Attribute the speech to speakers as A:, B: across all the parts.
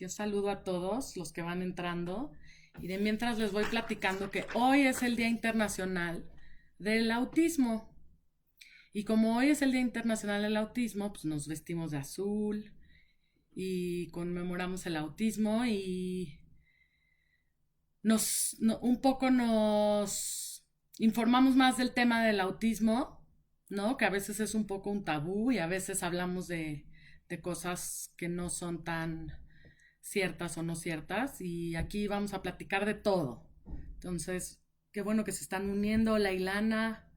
A: Yo saludo a todos los que van entrando y de mientras les voy platicando que hoy es el Día Internacional del Autismo. Y como hoy es el Día Internacional del Autismo, pues nos vestimos de azul y conmemoramos el autismo y un poco nos informamos más del tema del autismo, ¿no? Que a veces es un poco un tabú y a veces hablamos de cosas que no son tan ciertas o no ciertas. Y aquí vamos a platicar de todo. Entonces, qué bueno que se están uniendo la Ilana.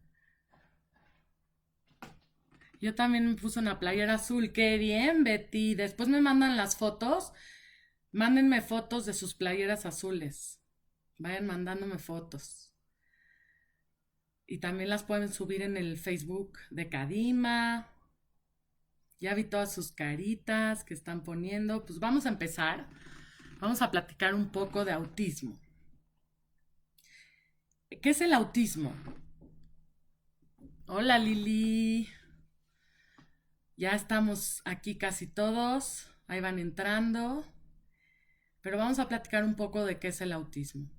A: Yo también me puse una playera azul. Qué bien, Betty. Después me mandan las fotos. Mándenme fotos de sus playeras azules. Vayan mandándome fotos. Y también las pueden subir en el Facebook de Kadima. Ya vi todas sus caritas que están poniendo. Pues vamos a empezar. Vamos a platicar un poco de autismo. ¿Qué es el autismo? Hola Lili. Ya estamos aquí casi todos. Ahí van entrando. Pero vamos a platicar un poco de qué es el autismo.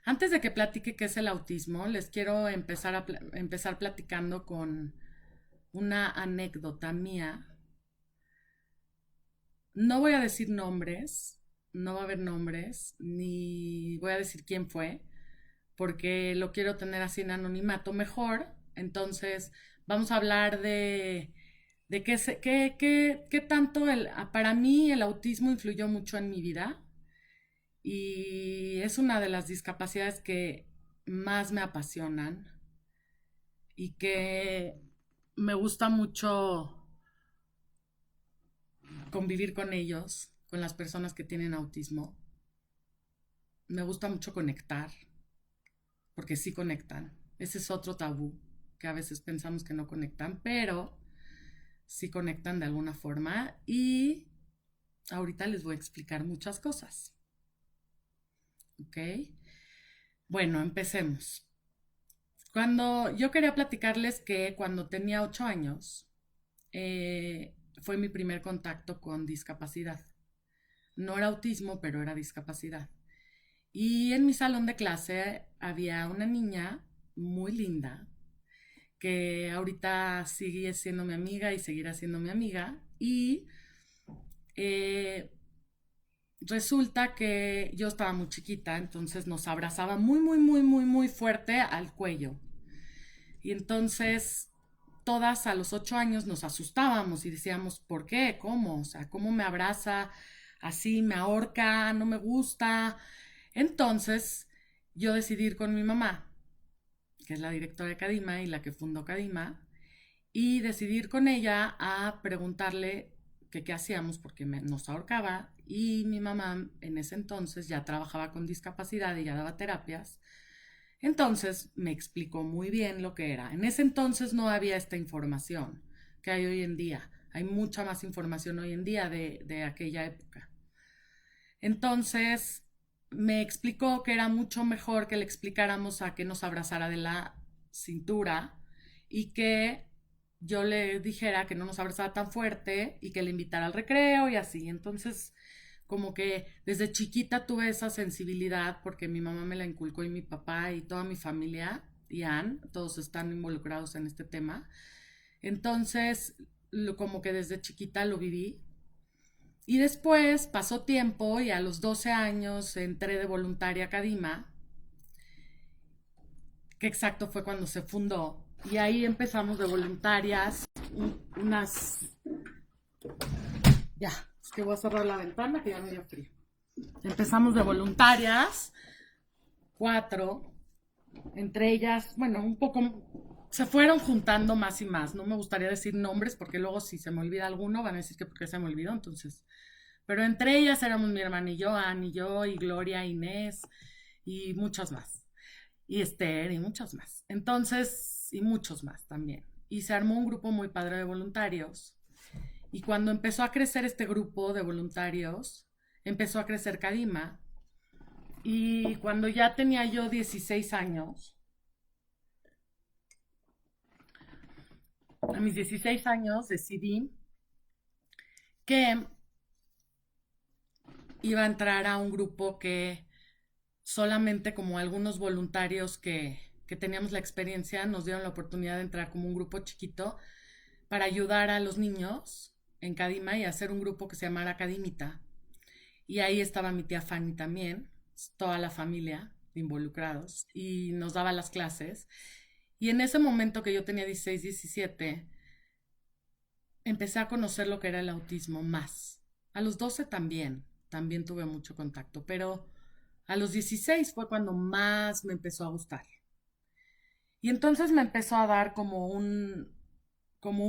A: Antes de que platique qué es el autismo, les quiero empezar platicando con una anécdota mía. No voy a decir nombres, no va a haber nombres, ni voy a decir quién fue, porque lo quiero tener así en anonimato mejor. Entonces, vamos a hablar de qué tanto para mí el autismo influyó mucho en mi vida y es una de las discapacidades que más me apasionan y que me gusta mucho convivir con ellos, con las personas que tienen autismo. Me gusta mucho conectar, porque sí conectan. Ese es otro tabú, que a veces pensamos que no conectan, pero sí conectan de alguna forma y ahorita les voy a explicar muchas cosas. ¿Ok? Bueno, empecemos. Cuando yo quería platicarles que cuando tenía 8 años fue mi primer contacto con discapacidad. No era autismo, pero era discapacidad. Y en mi salón de clase había una niña muy linda que ahorita sigue siendo mi amiga y seguirá siendo mi amiga. Y eh, resulta que yo estaba muy chiquita, entonces nos abrazaba muy, muy, muy, muy, muy fuerte al cuello. Y entonces todas a los 8 años nos asustábamos y decíamos, ¿por qué? ¿Cómo? O sea, ¿cómo me abraza así, me ahorca, no me gusta? Entonces yo decidí ir con mi mamá, que es la directora de Cadima y la que fundó Cadima, y decidí ir con ella a preguntarle que qué hacíamos porque nos ahorcaba y mi mamá en ese entonces ya trabajaba con discapacidad y ya daba terapias. Entonces me explicó muy bien lo que era. En ese entonces no había esta información que hay hoy en día. Hay mucha más información hoy en día de aquella época. Entonces me explicó que era mucho mejor que le explicáramos a que nos abrazara de la cintura y que yo le dijera que no nos abrazara tan fuerte y que le invitara al recreo y así. Entonces, como que desde chiquita tuve esa sensibilidad porque mi mamá me la inculcó y mi papá y toda mi familia y Ann, todos están involucrados en este tema. Entonces, como que desde chiquita lo viví. Y después pasó tiempo y a los 12 años entré de voluntaria a Cadima, que exacto fue cuando se fundó. Y ahí empezamos de voluntarias, unas... Ya, es que voy a cerrar la ventana que ya me dio frío. Empezamos de voluntarias, 4, entre ellas, bueno, un poco se fueron juntando más y más. No me gustaría decir nombres porque luego si se me olvida alguno van a decir que porque se me olvidó, entonces. Pero entre ellas éramos mi hermana y yo, Ann y yo, y Gloria, Inés, y muchas más. Y Esther, y muchos más. Entonces, y muchos más también. Y se armó un grupo muy padre de voluntarios. Y cuando empezó a crecer este grupo de voluntarios, empezó a crecer Cadima. Y cuando ya tenía yo 16 años, a mis 16 años decidí que iba a entrar a un grupo que solamente como algunos voluntarios que teníamos la experiencia nos dieron la oportunidad de entrar como un grupo chiquito para ayudar a los niños en Cadima y hacer un grupo que se llamara Cadimita. Y ahí estaba mi tía Fanny también, toda la familia involucrados, y nos daba las clases. Y en ese momento que yo tenía 16, 17, empecé a conocer lo que era el autismo más. A los 12 también tuve mucho contacto, pero a los 16 fue cuando más me empezó a gustar. Y entonces me empezó a dar como un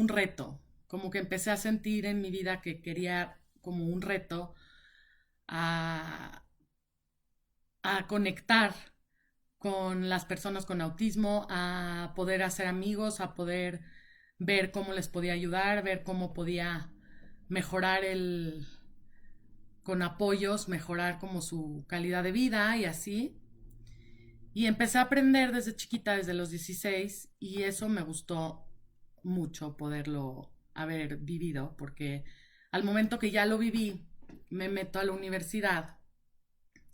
A: reto, como que empecé a sentir en mi vida que quería como un reto a, a conectar con las personas con autismo, a poder hacer amigos, a poder ver cómo les podía ayudar, ver cómo podía mejorar con apoyos, mejorar como su calidad de vida y así. Y empecé a aprender desde chiquita, desde los 16, y eso me gustó mucho poderlo haber vivido, porque al momento que ya lo viví, me meto a la universidad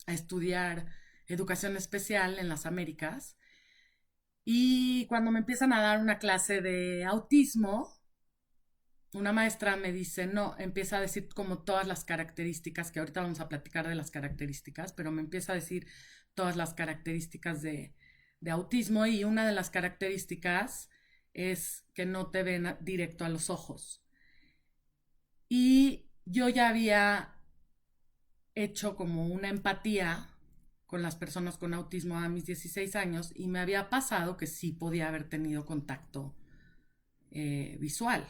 A: a estudiar educación especial en las Américas. Y cuando me empiezan a dar una clase de autismo, una maestra me dice, no, empieza a decir como todas las características, que ahorita vamos a platicar de las características, pero me empieza a decir todas las características de autismo y una de las características es que no te ven directo a los ojos. Y yo ya había hecho como una empatía con las personas con autismo a mis 16 años y me había pasado que sí podía haber tenido contacto visual.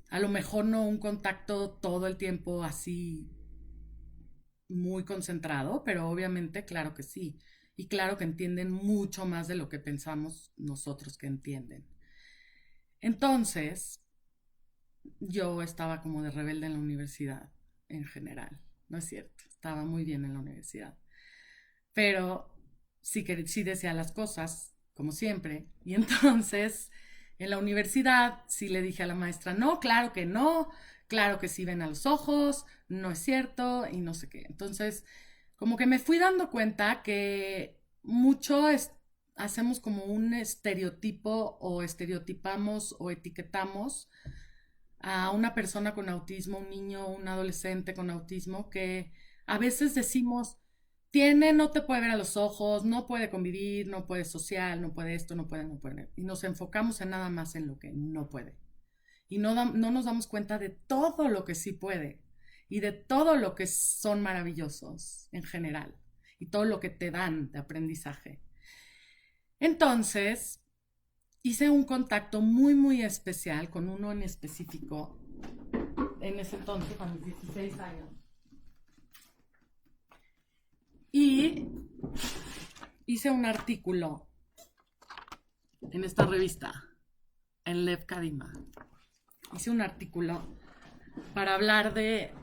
A: A lo mejor no un contacto todo el tiempo así muy concentrado, pero obviamente claro que sí. Y claro que entienden mucho más de lo que pensamos nosotros que entienden. Entonces, yo estaba como de rebelde en la universidad en general. No es cierto, estaba muy bien en la universidad. Pero sí, sí decía las cosas, como siempre. Y entonces, en la universidad, sí le dije a la maestra, no, claro que sí ven a los ojos, no es cierto, y no sé qué. Entonces, como que me fui dando cuenta que mucho hacemos como un estereotipo o estereotipamos o etiquetamos a una persona con autismo, un niño, un adolescente con autismo, que a veces decimos, tiene, no te puede ver a los ojos, no puede convivir, no puede social, no puede esto, no puede, no puede. Y nos enfocamos en nada más en lo que no puede. Y no nos damos cuenta de todo lo que sí puede y de todo lo que son maravillosos en general y todo lo que te dan de aprendizaje. Entonces, hice un contacto muy especial con uno en específico en ese entonces, a mis 16 años. Y hice un artículo en esta revista, en Lev Kadima. Hice un artículo para hablar de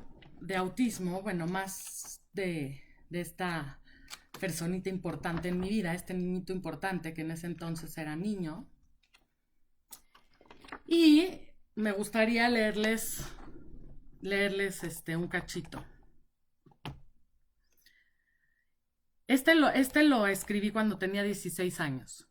A: autismo, bueno, más de esta personita importante en mi vida, este niñito importante que en ese entonces era niño. Y me gustaría leerles un cachito. Este lo escribí cuando tenía 16 años.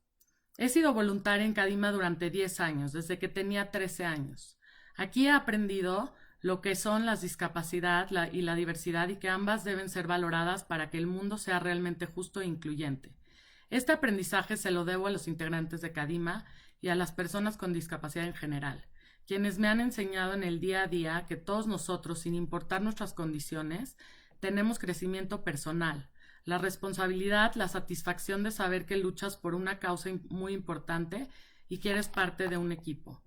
A: He sido voluntaria en Cadima durante 10 años, desde que tenía 13 años. Aquí he aprendido lo que son las discapacidad y la diversidad y que ambas deben ser valoradas para que el mundo sea realmente justo e incluyente. Este aprendizaje se lo debo a los integrantes de Cadima y a las personas con discapacidad en general, quienes me han enseñado en el día a día que todos nosotros, sin importar nuestras condiciones, tenemos crecimiento personal, la responsabilidad, la satisfacción de saber que luchas por una causa muy importante y que eres parte de un equipo.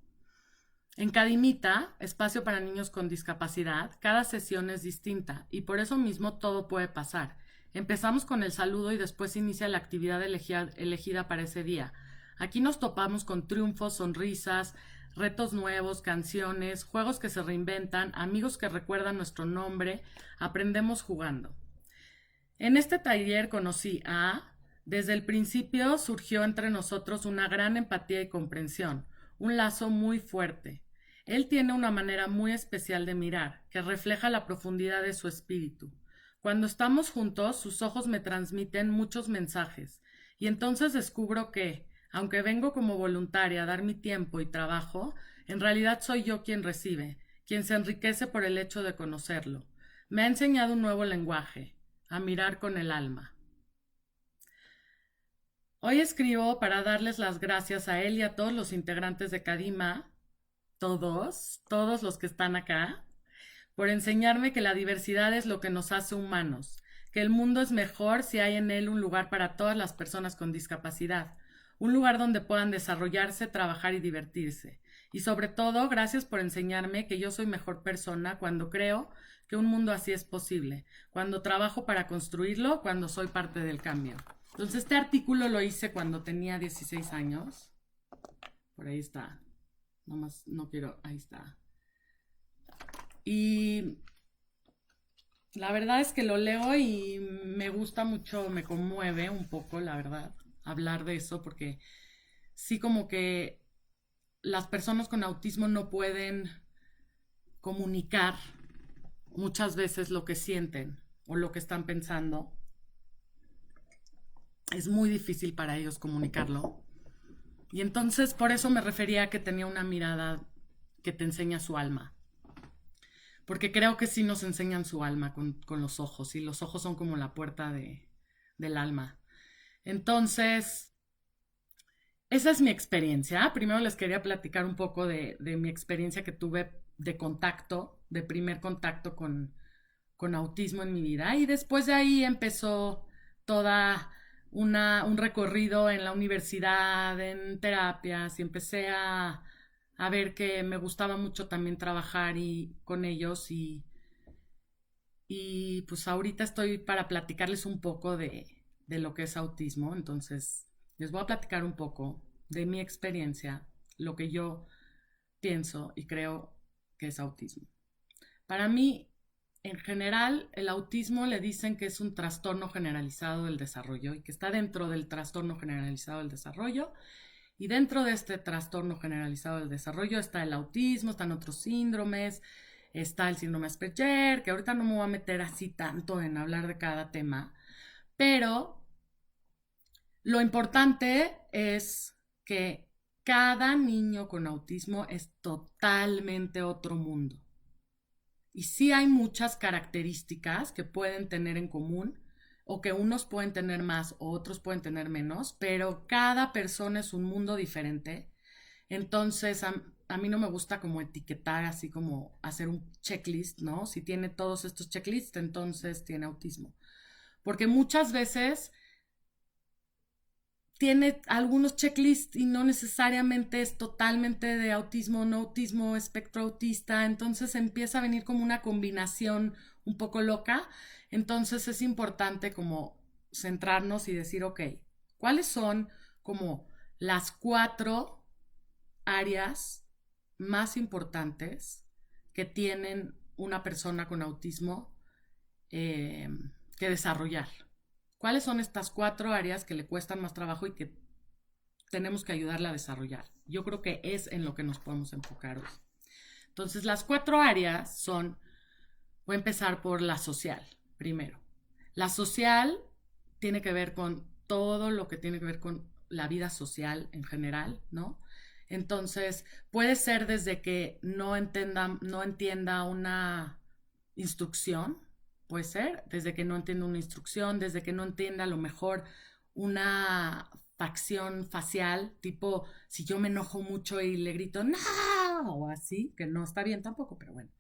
A: En Cadimita, espacio para niños con discapacidad, cada sesión es distinta y por eso mismo todo puede pasar. Empezamos con el saludo y después inicia la actividad elegida para ese día. Aquí nos topamos con triunfos, sonrisas, retos nuevos, canciones, juegos que se reinventan, amigos que recuerdan nuestro nombre, aprendemos jugando. En este taller conocí desde el principio surgió entre nosotros una gran empatía y comprensión, un lazo muy fuerte. Él tiene una manera muy especial de mirar, que refleja la profundidad de su espíritu. Cuando estamos juntos, sus ojos me transmiten muchos mensajes y entonces descubro que, aunque vengo como voluntaria a dar mi tiempo y trabajo, en realidad soy yo quien recibe, quien se enriquece por el hecho de conocerlo. Me ha enseñado un nuevo lenguaje, a mirar con el alma. Hoy escribo para darles las gracias a él y a todos los integrantes de Kadima, todos los que están acá, por enseñarme que la diversidad es lo que nos hace humanos, que el mundo es mejor si hay en él un lugar para todas las personas con discapacidad, un lugar donde puedan desarrollarse, trabajar y divertirse. Y sobre todo, gracias por enseñarme que yo soy mejor persona cuando creo que un mundo así es posible, cuando trabajo para construirlo, cuando soy parte del cambio. Entonces, este artículo lo hice cuando tenía 16 años. Por ahí está. Nomás no quiero. Ahí está. Y la verdad es que lo leo y me gusta mucho, me conmueve un poco, la verdad, hablar de eso, porque sí como que las personas con autismo no pueden comunicar muchas veces lo que sienten o lo que están pensando. Es muy difícil para ellos comunicarlo. Y entonces por eso me refería a que tenía una mirada que te enseña su alma. Porque creo que sí nos enseñan su alma con los ojos, y los ojos son como la puerta del alma. Entonces, esa es mi experiencia. Primero les quería platicar un poco de mi experiencia que tuve de contacto, de primer contacto con autismo en mi vida. Y después de ahí empezó toda un recorrido en la universidad, en terapias, y empecé a ver que me gustaba mucho también trabajar con ellos y pues ahorita estoy para platicarles un poco de lo que es autismo. Entonces les voy a platicar un poco de mi experiencia, lo que yo pienso y creo que es autismo. Para mí, en general, el autismo le dicen que es un trastorno generalizado del desarrollo y que está dentro del trastorno generalizado del desarrollo. Y dentro de este trastorno generalizado del desarrollo está el autismo, están otros síndromes, está el síndrome Asperger, que ahorita no me voy a meter así tanto en hablar de cada tema, pero lo importante es que cada niño con autismo es totalmente otro mundo. Y sí hay muchas características que pueden tener en común, o que unos pueden tener más o otros pueden tener menos, pero cada persona es un mundo diferente. Entonces, a mí no me gusta como etiquetar, así como hacer un checklist, ¿no? Si tiene todos estos checklists, entonces tiene autismo. Porque muchas veces tiene algunos checklists y no necesariamente es totalmente de autismo, no autismo, espectro autista. Entonces empieza a venir como una combinación un poco loca. Entonces es importante como centrarnos y decir, ok, ¿cuáles son como las 4 áreas más importantes que tienen una persona con autismo eh, que desarrollar? ¿Cuáles son estas 4 áreas que le cuestan más trabajo y que tenemos que ayudarla a desarrollar? Yo creo que es en lo que nos podemos enfocar hoy. Entonces, las 4 áreas son, voy a empezar por la social, primero. La social tiene que ver con todo lo que tiene que ver con la vida social en general, ¿no? Entonces, puede ser desde que no entienda una instrucción, puede ser, desde que no entienda una instrucción, desde que no entienda a lo mejor una facción facial, tipo si yo me enojo mucho y le grito ¡no! O así, que no está bien tampoco, pero bueno.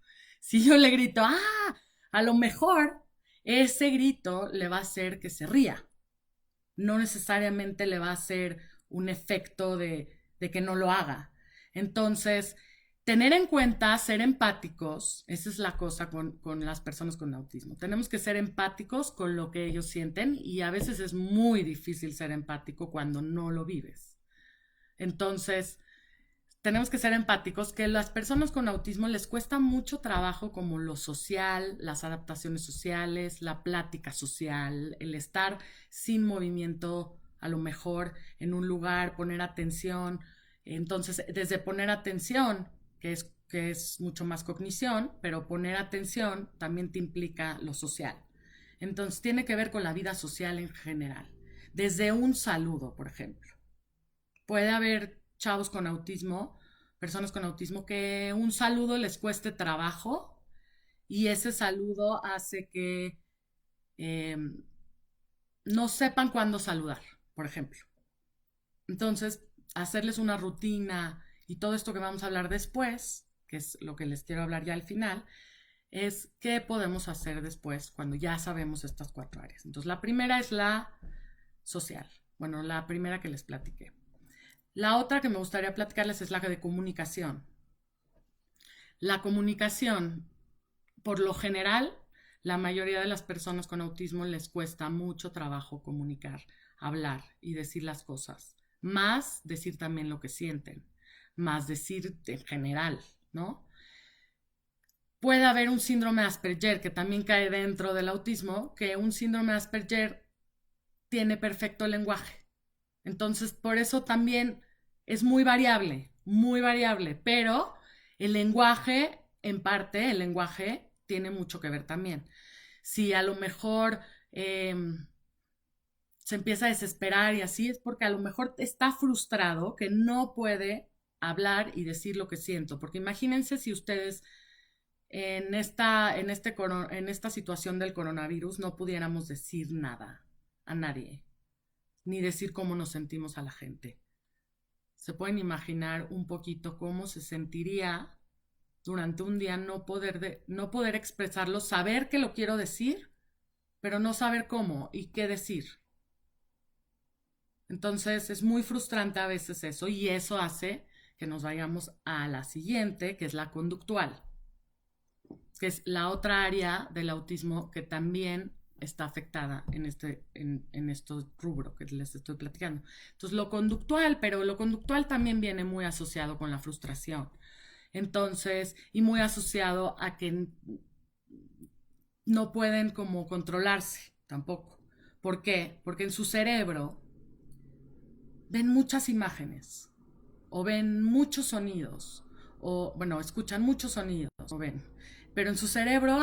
A: Si yo le grito ¡ah! A lo mejor ese grito le va a hacer que se ría. No necesariamente le va a hacer un efecto de que no lo haga. Entonces, tener en cuenta, ser empáticos, esa es la cosa con las personas con autismo. Tenemos que ser empáticos con lo que ellos sienten, y a veces es muy difícil ser empático cuando no lo vives. Entonces, tenemos que ser empáticos, que las personas con autismo les cuesta mucho trabajo como lo social, las adaptaciones sociales, la plática social, el estar sin movimiento, a lo mejor en un lugar, poner atención. Entonces, desde poner atención, que es mucho más cognición, pero poner atención también te implica lo social. Entonces tiene que ver con la vida social en general. Desde un saludo, por ejemplo. Puede haber chavos con autismo, personas con autismo, que un saludo les cueste trabajo y ese saludo hace que eh, no sepan cuándo saludar, por ejemplo. Entonces, hacerles una rutina y todo esto que vamos a hablar después, que es lo que les quiero hablar ya al final, es qué podemos hacer después cuando ya sabemos estas 4 áreas. Entonces, la primera es la social. Bueno, la primera que les platiqué. La otra que me gustaría platicarles es la de comunicación. La comunicación, por lo general, la mayoría de las personas con autismo les cuesta mucho trabajo comunicar, hablar y decir las cosas, más decir también lo que sienten, más decir en general, ¿no? Puede haber un síndrome de Asperger que también cae dentro del autismo, que un síndrome de Asperger tiene perfecto lenguaje. Entonces, por eso también es muy variable, pero el lenguaje, en parte, el lenguaje tiene mucho que ver también. Si a lo mejor eh, se empieza a desesperar y así es porque a lo mejor está frustrado que no puede hablar y decir lo que siento. Porque imagínense si ustedes en esta situación del coronavirus no pudiéramos decir nada a nadie, ni decir cómo nos sentimos a la gente. Se pueden imaginar un poquito cómo se sentiría durante un día no poder expresarlo, saber que lo quiero decir, pero no saber cómo y qué decir. Entonces es muy frustrante a veces eso y eso hace que nos vayamos a la siguiente, que es la conductual, que es la otra área del autismo que también está afectada en este rubro que les estoy platicando. Entonces, lo conductual, pero lo conductual también viene muy asociado con la frustración. Entonces, y muy asociado a que no pueden como controlarse tampoco. ¿Por qué? Porque en su cerebro ven muchas imágenes o ven muchos sonidos o, bueno, escuchan muchos sonidos o ven. Pero en su cerebro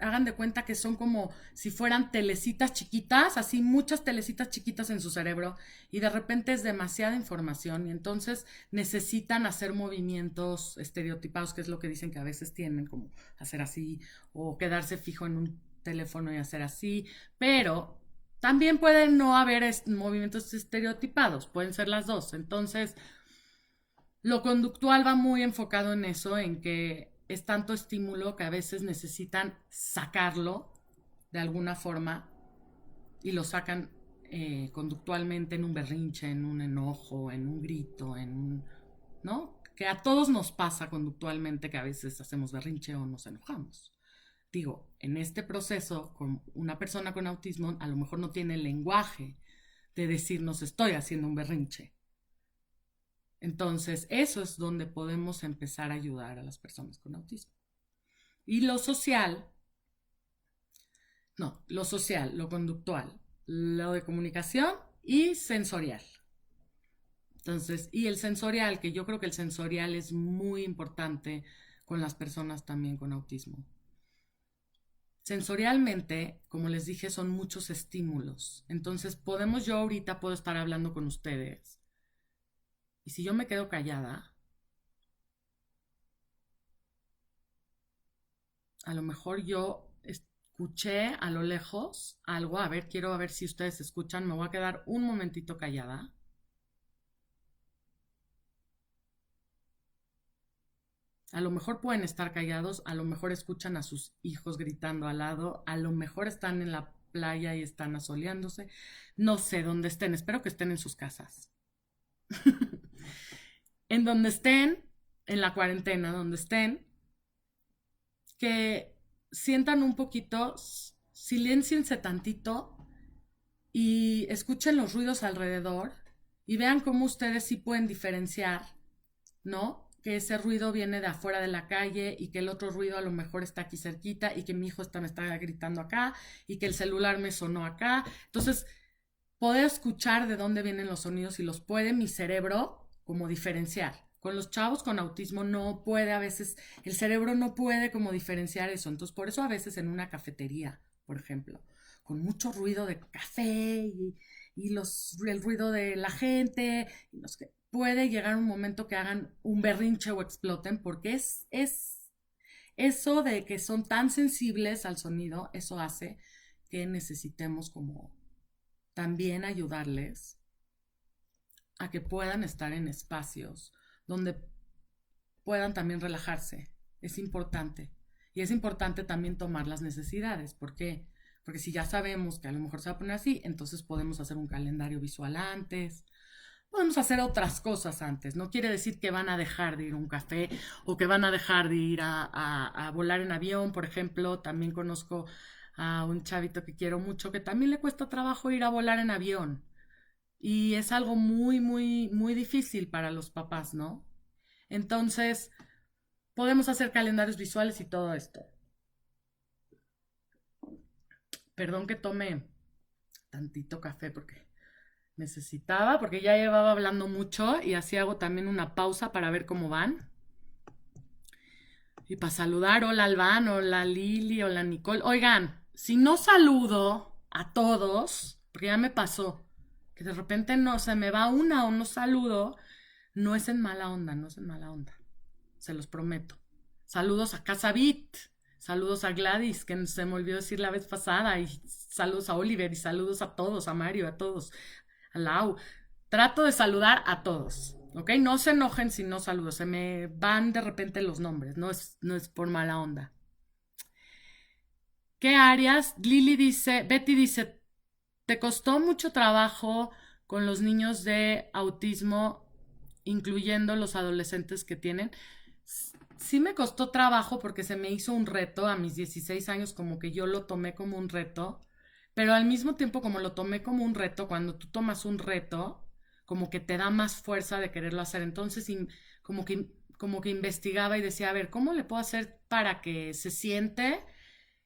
A: hagan de cuenta que son como si fueran telecitas chiquitas, así muchas telecitas chiquitas en su cerebro y de repente es demasiada información y entonces necesitan hacer movimientos estereotipados, que es lo que dicen que a veces tienen, como hacer así o quedarse fijo en un teléfono y hacer así, pero también pueden no haber movimientos estereotipados, pueden ser las dos. Entonces, lo conductual va muy enfocado en eso, en que es tanto estímulo que a veces necesitan sacarlo de alguna forma y lo sacan conductualmente en un berrinche, en un enojo, en un grito, ¿no? Que a todos nos pasa conductualmente que a veces hacemos berrinche o nos enojamos. Digo, en este proceso, con una persona con autismo, a lo mejor no tiene el lenguaje de decirnos estoy haciendo un berrinche. Entonces, eso es donde podemos empezar a ayudar a las personas con autismo. Y lo social, lo conductual, lo de comunicación y sensorial. Entonces, y el sensorial, que yo creo que el sensorial es muy importante con las personas también con autismo. Sensorialmente, como les dije, son muchos estímulos. Entonces, yo ahorita puedo estar hablando con ustedes. Y si yo me quedo callada, a lo mejor yo escuché a lo lejos algo, quiero ver si ustedes escuchan, me voy a quedar un momentito callada. A lo mejor pueden estar callados, a lo mejor escuchan a sus hijos gritando al lado, a lo mejor están en la playa y están asoleándose. No sé dónde estén, espero que estén en sus casas. En donde estén, en la cuarentena, donde estén, que sientan un poquito, silenciense tantito y escuchen los ruidos alrededor y vean cómo ustedes sí pueden diferenciar, ¿no? Que ese ruido viene de afuera de la calle y que el otro ruido a lo mejor está aquí cerquita y que mi hijo me está gritando acá y que el celular me sonó acá. Entonces, poder escuchar de dónde vienen los sonidos y los puede mi cerebro como diferenciar. Con los chavos con autismo no puede, a veces el cerebro no puede como diferenciar eso. Entonces, por eso a veces en una cafetería por ejemplo, con mucho ruido de café el ruido de la gente, y puede llegar un momento que hagan un berrinche o exploten, porque es eso de que son tan sensibles al sonido, eso hace que necesitemos como también ayudarles a que puedan estar en espacios donde puedan también relajarse. Es importante. Y es importante también tomar las necesidades. ¿Por qué? Porque si ya sabemos que a lo mejor se va a poner así, entonces podemos hacer un calendario visual antes, podemos hacer otras cosas antes. No quiere decir que van a dejar de ir a un café o que van a dejar de ir a volar en avión, por ejemplo. También conozco a un chavito que quiero mucho que también le cuesta trabajo ir a volar en avión. Y es algo muy, muy, muy difícil para los papás, ¿no? Entonces, podemos hacer calendarios visuales y todo esto. Perdón que tome tantito café porque ya llevaba hablando mucho y así hago también una pausa para ver cómo van. Y para saludar, hola Alban, hola Lili, hola Nicole. Oigan, si no saludo a todos, porque ya me pasó, que de repente no se me va una o no saludo, no es en mala onda, no es en mala onda. Se los prometo. Saludos a Casa Beat, saludos a Gladys, que se me olvidó decir la vez pasada, y saludos a Oliver, y saludos a todos, a Mario, a todos, a Lau. Trato de saludar a todos, ¿ok? No se enojen si no saludo, se me van de repente los nombres, no es por mala onda. ¿Qué áreas? Betty dice, ¿te costó mucho trabajo con los niños de autismo, incluyendo los adolescentes que tienen? Sí me costó trabajo porque se me hizo un reto a mis 16 años, como que yo lo tomé como un reto, pero al mismo tiempo como lo tomé como un reto, cuando tú tomas un reto, como que te da más fuerza de quererlo hacer. Entonces, como que investigaba y decía, a ver, ¿cómo le puedo hacer para que se siente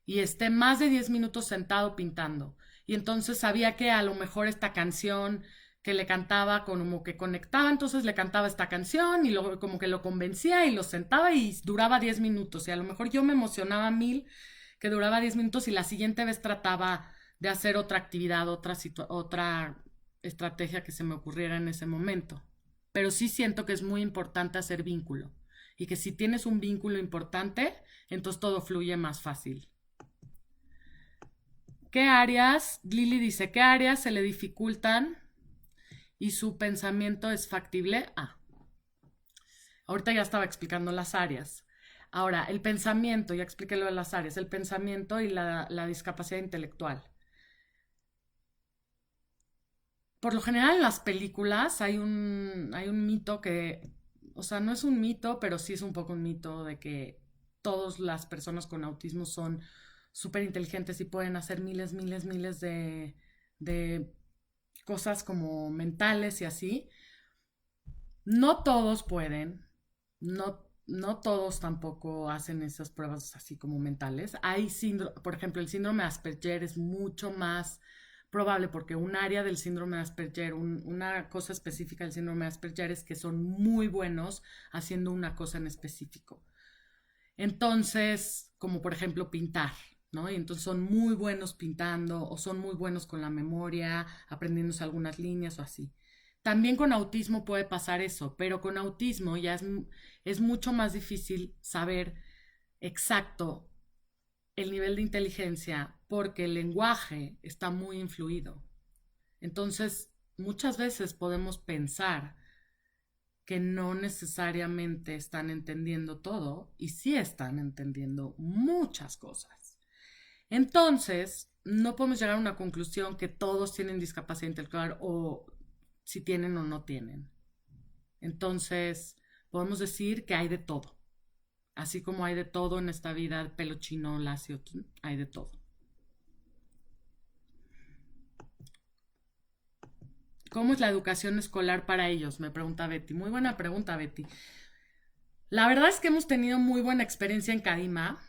A: y esté más de 10 minutos sentado pintando? Y entonces sabía que a lo mejor esta canción que le cantaba como que conectaba, entonces le cantaba esta canción y luego como que lo convencía y lo sentaba y duraba 10 minutos. Y a lo mejor yo me emocionaba mil que duraba 10 minutos y la siguiente vez trataba de hacer otra actividad, otra estrategia que se me ocurriera en ese momento. Pero sí siento que es muy importante hacer vínculo y que si tienes un vínculo importante, entonces todo fluye más fácil. ¿Qué áreas? Lili dice, ¿qué áreas se le dificultan y su pensamiento es factible? Ahorita ya estaba explicando las áreas. Ahora, el pensamiento, ya expliqué lo de las áreas, el pensamiento y la discapacidad intelectual. Por lo general en las películas hay un mito que, o sea, no es un mito, pero sí es un poco un mito de que todas las personas con autismo son súper inteligentes y pueden hacer miles, miles, miles de cosas como mentales y así. No todos pueden, no todos tampoco hacen esas pruebas así como mentales. Por ejemplo, el síndrome de Asperger es mucho más probable porque un área del síndrome de Asperger, una cosa específica del síndrome de Asperger es que son muy buenos haciendo una cosa en específico. Entonces, como por ejemplo pintar, ¿no? Y entonces son muy buenos pintando o son muy buenos con la memoria, aprendiéndose algunas líneas o así. También con autismo puede pasar eso, pero con autismo ya es mucho más difícil saber exacto el nivel de inteligencia porque el lenguaje está muy influido. Entonces, muchas veces podemos pensar que no necesariamente están entendiendo todo y sí están entendiendo muchas cosas. Entonces, no podemos llegar a una conclusión que todos tienen discapacidad intelectual o si tienen o no tienen. Entonces, podemos decir que hay de todo. Así como hay de todo en esta vida, pelo chino, lacio, hay de todo. ¿Cómo es la educación escolar para ellos? Me pregunta Betty. Muy buena pregunta, Betty. La verdad es que hemos tenido muy buena experiencia en Cadima.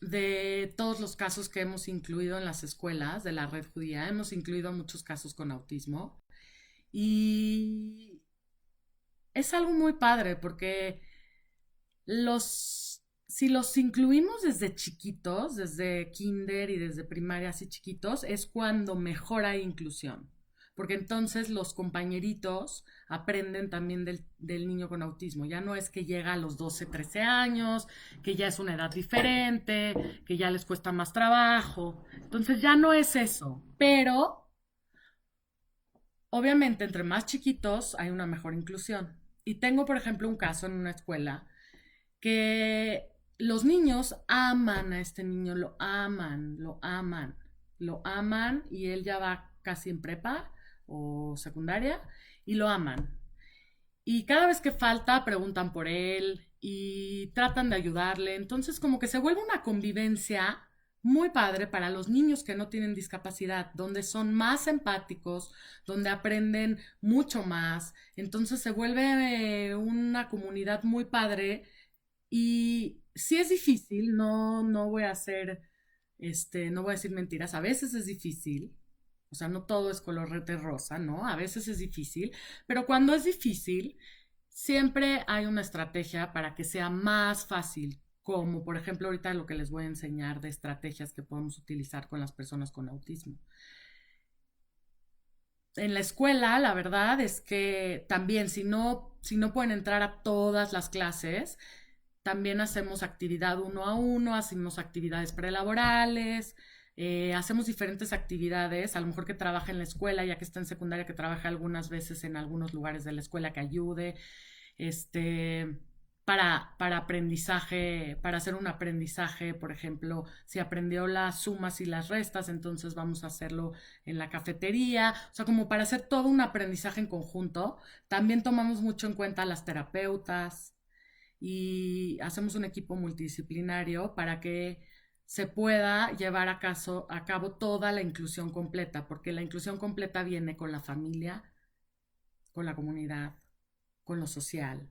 A: De todos los casos que hemos incluido en las escuelas de la red judía, hemos incluido muchos casos con autismo. Y es algo muy padre porque los Si los incluimos desde chiquitos, desde kinder y desde primaria así chiquitos, es cuando mejor hay inclusión. Porque entonces los compañeritos aprenden también del niño con autismo. Ya no es que llega a los 12, 13 años, que ya es una edad diferente, que ya les cuesta más trabajo. Entonces ya no es eso. Pero obviamente entre más chiquitos hay una mejor inclusión. Y tengo, por ejemplo, un caso en una escuela que los niños aman a este niño, lo aman, lo aman, lo aman y él ya va casi en prepa o secundaria y lo aman. Y cada vez que falta preguntan por él y tratan de ayudarle. Entonces como que se vuelve una convivencia muy padre para los niños que no tienen discapacidad, donde son más empáticos, donde aprenden mucho más. Entonces se vuelve una comunidad muy padre y sí es difícil, no voy a hacer, no voy a decir mentiras, a veces es difícil, o sea, no todo es color de rosa, ¿no? A veces es difícil, pero cuando es difícil, siempre hay una estrategia para que sea más fácil, como por ejemplo ahorita lo que les voy a enseñar de estrategias que podemos utilizar con las personas con autismo. En la escuela, la verdad es que también si no pueden entrar a todas las clases, también hacemos actividad uno a uno, hacemos actividades prelaborales, hacemos diferentes actividades, a lo mejor que trabaje en la escuela, ya que está en secundaria, que trabaje algunas veces en algunos lugares de la escuela que ayude, este, para aprendizaje, para hacer un aprendizaje, por ejemplo, si aprendió las sumas y las restas, entonces vamos a hacerlo en la cafetería, o sea, como para hacer todo un aprendizaje en conjunto. También tomamos mucho en cuenta a las terapeutas y hacemos un equipo multidisciplinario para que se pueda llevar a cabo toda la inclusión completa, porque la inclusión completa viene con la familia, con la comunidad, con lo social,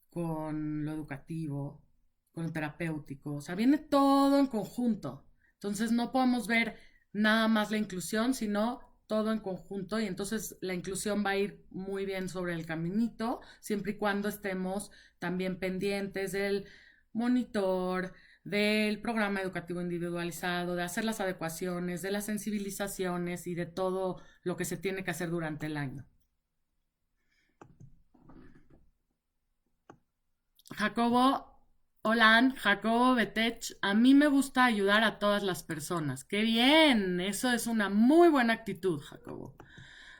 A: con lo educativo, con lo terapéutico, o sea, viene todo en conjunto. Entonces no podemos ver nada más la inclusión, sino todo en conjunto y entonces la inclusión va a ir muy bien sobre el caminito, siempre y cuando estemos también pendientes del monitor, del programa educativo individualizado, de hacer las adecuaciones, de las sensibilizaciones y de todo lo que se tiene que hacer durante el año. Jacobo, hola, Jacobo Betech, a mí me gusta ayudar a todas las personas. ¡Qué bien! Eso es una muy buena actitud, Jacobo.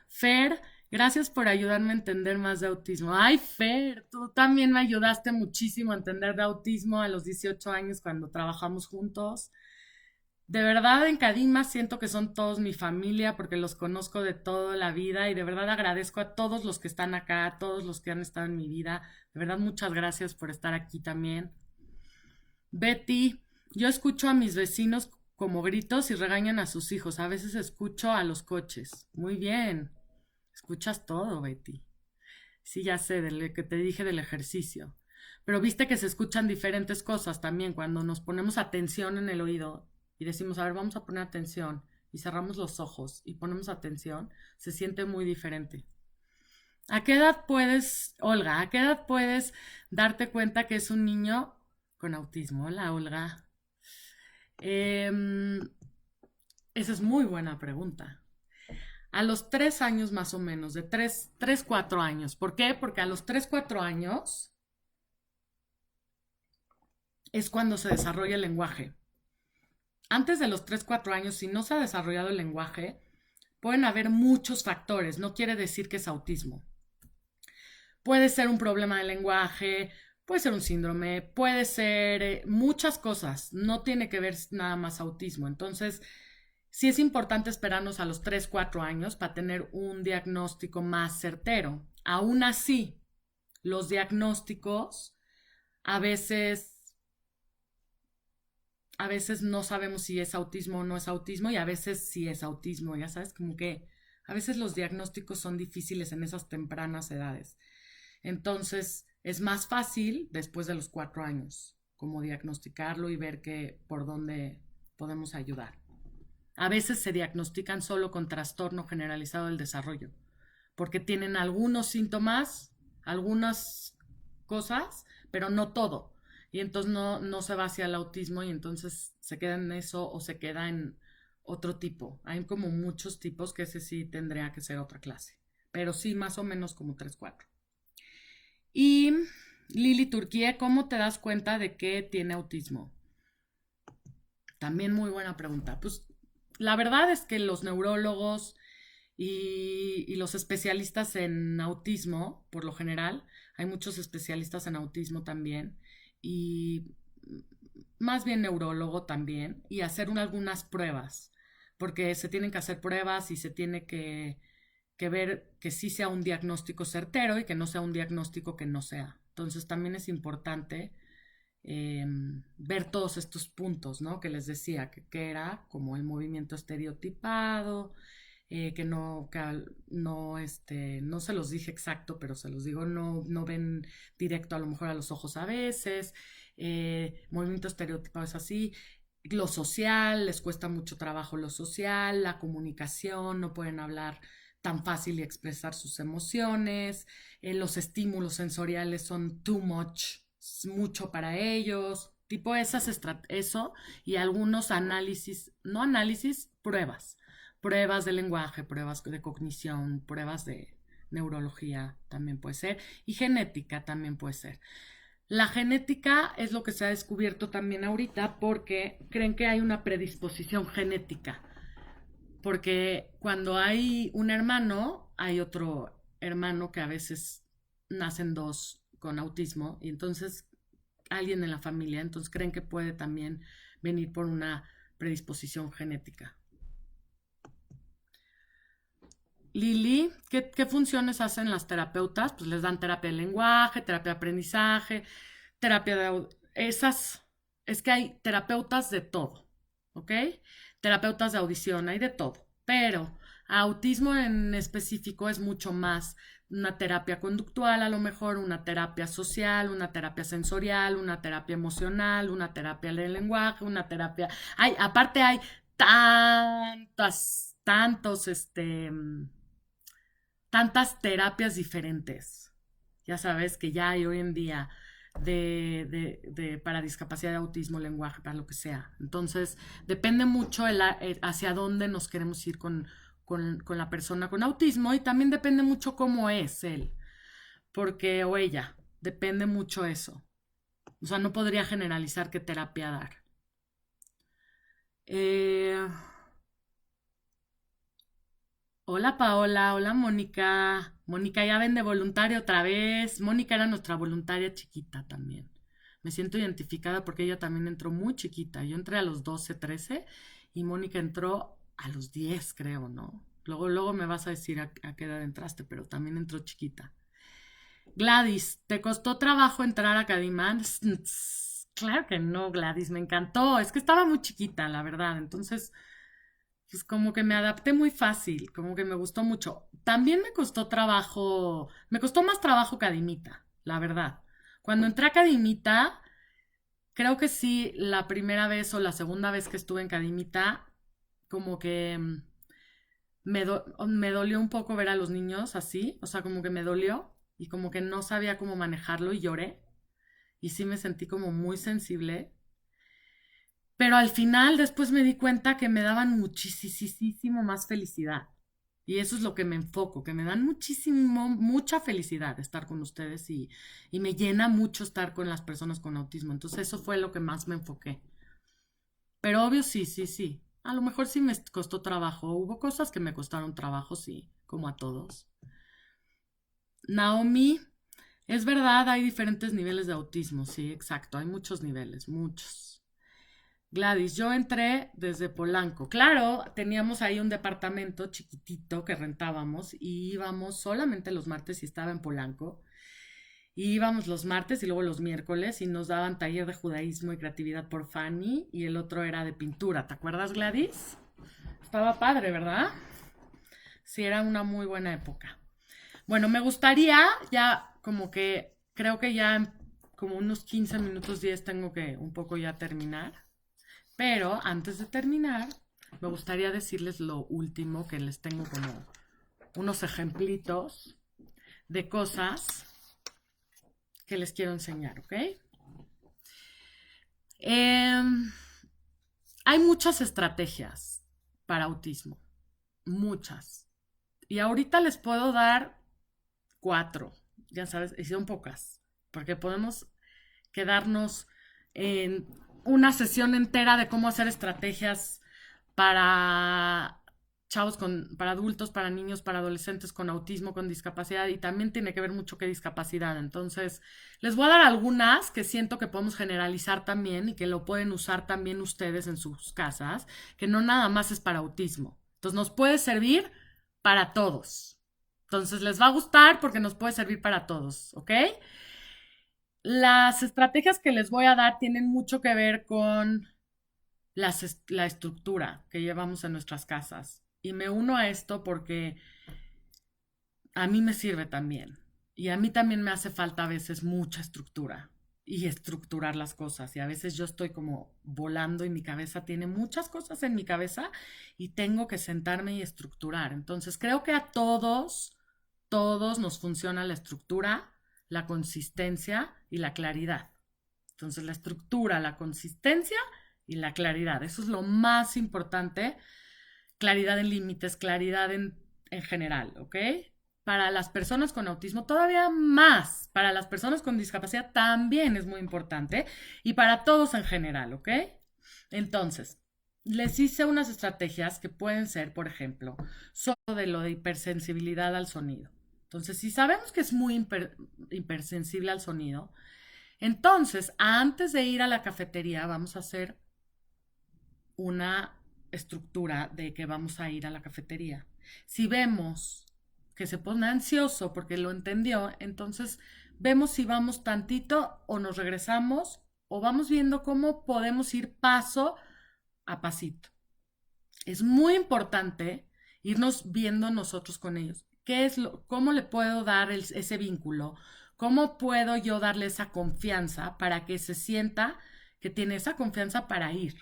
A: Fer, gracias por ayudarme a entender más de autismo. Ay, Fer, tú también me ayudaste muchísimo a entender de autismo a los 18 años cuando trabajamos juntos. De verdad, en Cadima siento que son todos mi familia porque los conozco de toda la vida y de verdad agradezco a todos los que están acá, a todos los que han estado en mi vida. De verdad, muchas gracias por estar aquí también. Betty, yo escucho a mis vecinos como gritos y regañan a sus hijos. A veces escucho a los coches. Muy bien. Escuchas todo, Betty. Sí, ya sé, del que te dije del ejercicio. Pero viste que se escuchan diferentes cosas también cuando nos ponemos atención en el oído y decimos, a ver, vamos a poner atención y cerramos los ojos y ponemos atención, se siente muy diferente. ¿A qué edad puedes, Olga, a qué edad puedes darte cuenta que es un niño con autismo? Hola, Olga. Em, Esa es muy buena pregunta. A los 3 años más o menos, de 4 años. ¿Por qué? Porque a los 4 años es cuando se desarrolla el lenguaje. Antes de los 4 años, si no se ha desarrollado el lenguaje, pueden haber muchos factores. No quiere decir que es autismo. Puede ser un problema de lenguaje, puede ser un síndrome, puede ser muchas cosas. No tiene que ver nada más autismo. Entonces, sí es importante esperarnos a los 3 4 años para tener un diagnóstico más certero. Aún así, los diagnósticos a veces a veces no sabemos si es autismo o no es autismo y a veces sí es autismo, ya sabes, como que a veces los diagnósticos son difíciles en esas tempranas edades. Entonces es más fácil después de los 4 años, como diagnosticarlo y ver que por dónde podemos ayudar. A veces se diagnostican solo con trastorno generalizado del desarrollo, porque tienen algunos síntomas, algunas cosas, pero no todo. y entonces no se va hacia el autismo y entonces se queda en eso o se queda en otro tipo. Hay como muchos tipos que ese sí tendría que ser otra clase, pero sí más o menos como 3 4. Y Lili Turquía, ¿cómo te das cuenta de que tiene autismo? También muy buena pregunta. Pues la verdad es que los neurólogos y los especialistas en autismo, por lo general, hay muchos especialistas en autismo también, y más bien neurólogo también, y hacer algunas pruebas, porque se tienen que hacer pruebas y se tiene que ver que sí sea un diagnóstico certero y que no sea un diagnóstico que no sea. Entonces también es importante ver todos estos puntos, ¿no? Que les decía, que era como el movimiento estereotipado, no se los dije exacto, pero se los digo, no ven directo a lo mejor a los ojos a veces, movimiento estereotipado es así, lo social, les cuesta mucho trabajo lo social, la comunicación, no pueden hablar tan fácil y expresar sus emociones, los estímulos sensoriales son too much, es mucho para ellos, tipo eso y algunos análisis, no análisis, pruebas de lenguaje, pruebas de cognición, pruebas de neurología también puede ser y genética también puede ser. La genética es lo que se ha descubierto también ahorita porque creen que hay una predisposición genética. Porque cuando hay un hermano, hay otro hermano que a veces nacen dos con autismo y entonces alguien en la familia, entonces creen que puede también venir por una predisposición genética. Lili, ¿qué funciones hacen las terapeutas? Pues les dan terapia de lenguaje, terapia de aprendizaje, terapia de... Esas, es que hay terapeutas de todo, ¿ok? Terapeutas de audición, hay de todo, pero autismo en específico es mucho más una terapia conductual, a lo mejor una terapia social, una terapia sensorial, una terapia emocional, una terapia del lenguaje, una terapia... Aparte hay tantas terapias diferentes. Ya sabes que ya hay hoy en día para discapacidad de autismo, lenguaje, para lo que sea. Entonces, depende mucho hacia dónde nos queremos ir con la persona con autismo y también depende mucho cómo es él, porque o ella, depende mucho eso. O sea, no podría generalizar qué terapia dar. Eh, Hola Paola, hola Mónica. Mónica ya vende voluntaria otra vez. Mónica era nuestra voluntaria chiquita también. Me siento identificada porque ella también entró muy chiquita. Yo entré a los 12, 13 y Mónica entró a los 10, creo, ¿no? Luego me vas a decir a qué edad entraste, pero también entró chiquita. Gladys, ¿te costó trabajo entrar a Cadimán? Claro que no, Gladys, me encantó. Es que estaba muy chiquita, la verdad. Entonces, pues como que me adapté muy fácil, como que me gustó mucho. También me costó más trabajo Cadimita, la verdad. Cuando entré a Cadimita, creo que sí, la primera vez o la segunda vez que estuve en Cadimita, como que me dolió un poco ver a los niños así, o sea, como que me dolió y como que no sabía cómo manejarlo y lloré. Y sí me sentí como muy sensible, pero al final después me di cuenta que me daban muchísimo más felicidad. Y eso es lo que me enfoco, que me dan mucha felicidad estar con ustedes y me llena mucho estar con las personas con autismo. Entonces eso fue lo que más me enfoqué. Pero obvio sí. A lo mejor sí me costó trabajo. Hubo cosas que me costaron trabajo, sí, como a todos. Naomi, es verdad, hay diferentes niveles de autismo, sí, exacto, hay muchos niveles, muchos. Gladys, yo entré desde Polanco. Claro, teníamos ahí un departamento chiquitito que rentábamos y íbamos solamente los martes y estaba en Polanco. Y íbamos los martes y luego los miércoles y nos daban taller de judaísmo y creatividad por Fanny y el otro era de pintura. ¿Te acuerdas, Gladys? Estaba padre, ¿verdad? Sí, era una muy buena época. Bueno, me gustaría ya como que creo que ya en como unos 15 minutos 10 tengo que un poco ya terminar. Pero antes de terminar, me gustaría decirles lo último que les tengo como unos ejemplitos de cosas que les quiero enseñar, ¿ok? Em, Hay muchas estrategias para autismo, muchas. Y ahorita les puedo dar 4, ya sabes, y son pocas, porque podemos quedarnos en una sesión entera de cómo hacer estrategias para para adultos, para niños, para adolescentes con autismo, con discapacidad, y también tiene que ver mucho qué discapacidad. Entonces, les voy a dar algunas que siento que podemos generalizar también y que lo pueden usar también ustedes en sus casas, que no nada más es para autismo. Entonces, nos puede servir para todos. Entonces, les va a gustar porque nos puede servir para todos, ¿ok? Las estrategias que les voy a dar tienen mucho que ver con la estructura que llevamos en nuestras casas. Y me uno a esto porque a mí me sirve también. Y a mí también me hace falta a veces mucha estructura y estructurar las cosas. Y a veces yo estoy como volando y mi cabeza tiene muchas cosas en mi cabeza y tengo que sentarme y estructurar. Entonces creo que a todos nos funciona la estructura, la consistencia y la claridad. Entonces la estructura, la consistencia y la claridad. Eso es lo más importante. Claridad en límites, claridad en general, ¿ok? Para las personas con autismo todavía más. Para las personas con discapacidad también es muy importante. Y para todos en general, ¿ok? Entonces, les hice unas estrategias que pueden ser, por ejemplo, solo de lo de hipersensibilidad al sonido. Entonces, si sabemos que es muy hipersensible al sonido, entonces, antes de ir a la cafetería, vamos a hacer una estructura de que vamos a ir a la cafetería. Si vemos que se pone ansioso porque lo entendió, entonces vemos si vamos tantito o nos regresamos o vamos viendo cómo podemos ir paso a pasito. Es muy importante irnos viendo nosotros con ellos. ¿Cómo le puedo dar ese vínculo? ¿Cómo puedo yo darle esa confianza para que se sienta que tiene esa confianza para ir?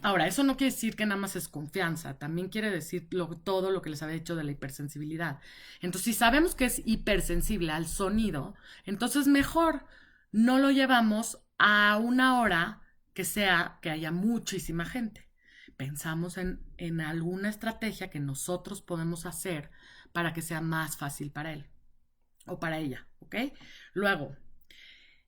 A: Ahora, eso no quiere decir que nada más es confianza, también quiere decir todo lo que les había dicho de la hipersensibilidad. Entonces, si sabemos que es hipersensible al sonido, entonces mejor no lo llevamos a una hora que haya muchísima gente. Pensamos en alguna estrategia que nosotros podemos hacer para que sea más fácil para él o para ella, ¿ok? Luego,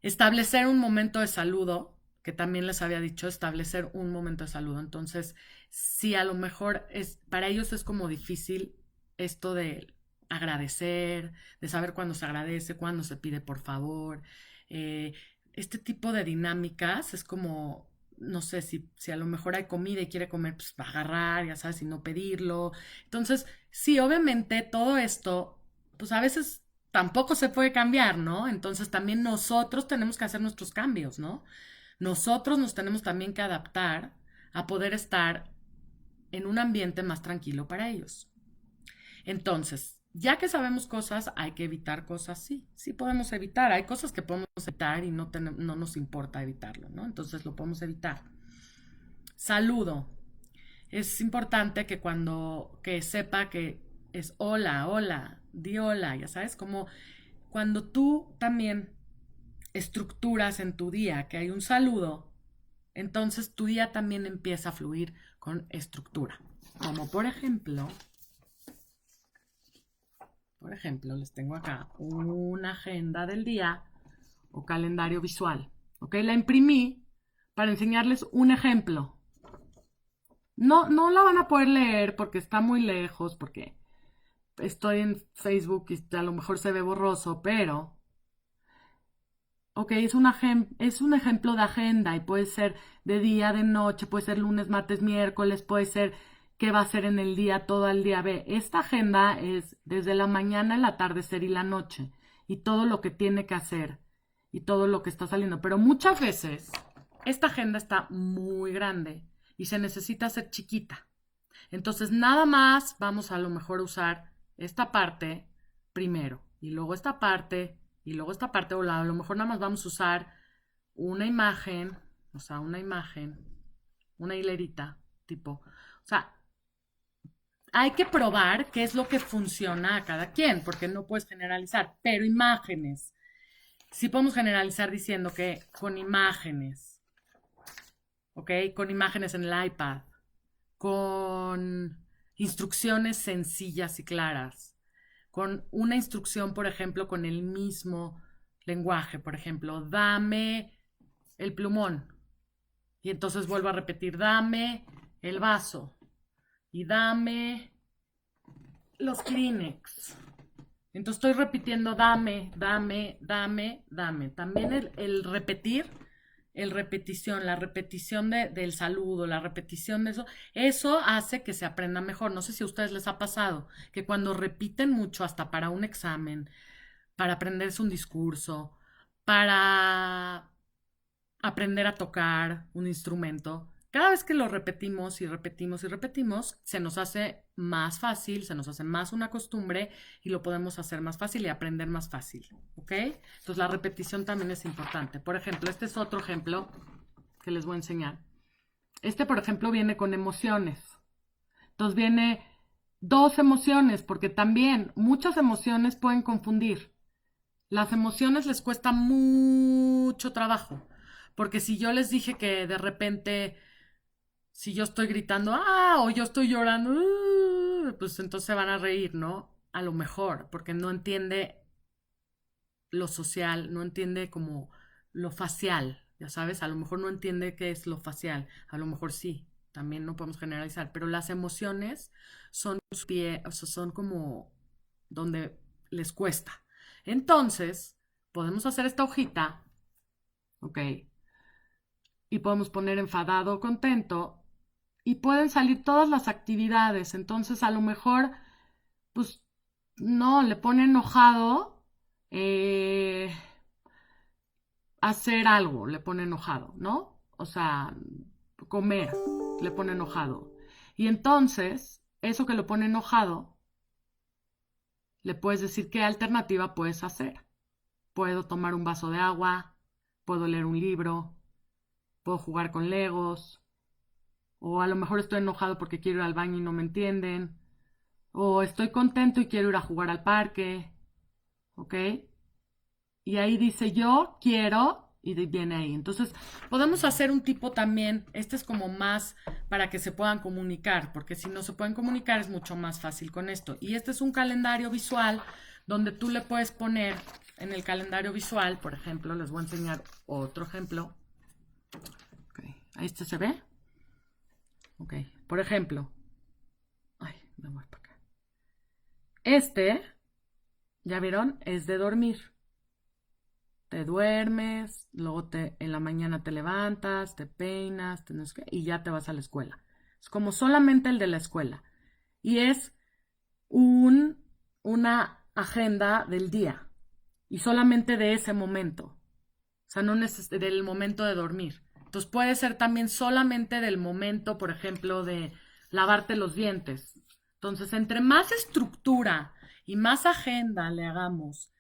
A: establecer un momento de saludo, que también les había dicho, establecer un momento de saludo. Entonces, si a lo mejor para ellos es como difícil esto de agradecer, de saber cuándo se agradece, cuándo se pide por favor, eh, este tipo de dinámicas es como, no sé, si a lo mejor hay comida y quiere comer, pues va a agarrar, ya sabes, y no pedirlo. Entonces, sí, obviamente todo esto, pues a veces tampoco se puede cambiar, ¿no? Entonces también nosotros tenemos que hacer nuestros cambios, ¿no? Nosotros nos tenemos también que adaptar a poder estar en un ambiente más tranquilo para ellos. Entonces, ya que sabemos cosas, hay que evitar cosas, sí, sí podemos evitar. Hay cosas que podemos evitar y no nos importa evitarlo, ¿no? Entonces lo podemos evitar. Saludo. Es importante que que sepa que es hola, hola, di hola, ya sabes, como cuando tú también estructuras en tu día que hay un saludo, entonces tu día también empieza a fluir con estructura. Como por ejemplo, les tengo acá una agenda del día o calendario visual. ¿Ok? La imprimí para enseñarles un ejemplo. No la van a poder leer porque está muy lejos, porque estoy en Facebook y a lo mejor se ve borroso, pero ok, es un ejemplo de agenda y puede ser de día, de noche, puede ser lunes, martes, miércoles, puede ser qué va a ser en el día, todo el día. Ve, esta agenda es desde la mañana, el atardecer y la noche y todo lo que tiene que hacer y todo lo que está saliendo. Pero muchas veces esta agenda está muy grande y se necesita hacer chiquita. Entonces nada más vamos a lo mejor usar esta parte primero y luego esta parte y luego esta parte o a lo mejor nada más vamos a usar una imagen, o sea, una hilerita, tipo, o sea, hay que probar qué es lo que funciona a cada quien, porque no puedes generalizar, pero imágenes, sí podemos generalizar diciendo que con imágenes, ¿ok? Con imágenes en el iPad, con instrucciones sencillas y claras, con una instrucción, por ejemplo, con el mismo lenguaje, por ejemplo, dame el plumón. Y entonces vuelvo a repetir, dame el vaso y dame los Kleenex. Entonces estoy repitiendo dame, dame, dame, dame. También el repetir, la repetición del saludo, la repetición de eso hace que se aprenda mejor. No sé si a ustedes les ha pasado que cuando repiten mucho, hasta para un examen, para aprenderse un discurso, para aprender a tocar un instrumento. Cada vez que lo repetimos y repetimos y repetimos, se nos hace más fácil, se nos hace más una costumbre y lo podemos hacer más fácil y aprender más fácil, ¿ok? Entonces la repetición también es importante. Por ejemplo, este es otro ejemplo que les voy a enseñar. Este, por ejemplo, viene con emociones. Entonces viene dos emociones, porque también muchas emociones pueden confundir. Las emociones les cuesta mucho trabajo, porque si yo les dije que de repente, si yo estoy gritando, o yo estoy llorando, pues entonces se van a reír, ¿no? A lo mejor, porque no entiende lo social, no entiende como lo facial, ya sabes, a lo mejor no entiende qué es lo facial, a lo mejor sí, también no podemos generalizar, pero las emociones son o sea, son como donde les cuesta. Entonces, podemos hacer esta hojita, ¿ok? Y podemos poner enfadado o contento y pueden salir todas las actividades. Entonces, a lo mejor, pues, no, le pone enojado, eh, hacer algo, le pone enojado, ¿no? O sea, comer, le pone enojado. Y entonces, eso que lo pone enojado, le puedes decir qué alternativa puedes hacer. Puedo tomar un vaso de agua, puedo leer un libro, puedo jugar con Legos, o a lo mejor estoy enojado porque quiero ir al baño y no me entienden, o estoy contento y quiero ir a jugar al parque, ¿ok? Y ahí dice yo quiero y viene ahí. Entonces, podemos hacer un tipo también, este es como más para que se puedan comunicar, porque si no se pueden comunicar es mucho más fácil con esto. Y este es un calendario visual donde tú le puedes poner en el calendario visual, por ejemplo, les voy a enseñar otro ejemplo. Okay. Ahí este se ve. Ok, por ejemplo, ay, me voy para acá. Este, ¿ya vieron? Es de dormir. Te duermes, luego en la mañana te levantas, te peinas, y ya te vas a la escuela. Es como solamente el de la escuela. Y es una agenda del día. Y solamente de ese momento. O sea, no del momento de dormir. Entonces puede ser también solamente del momento, por ejemplo, de lavarte los dientes. Entonces, entre más estructura y más agenda le hagamos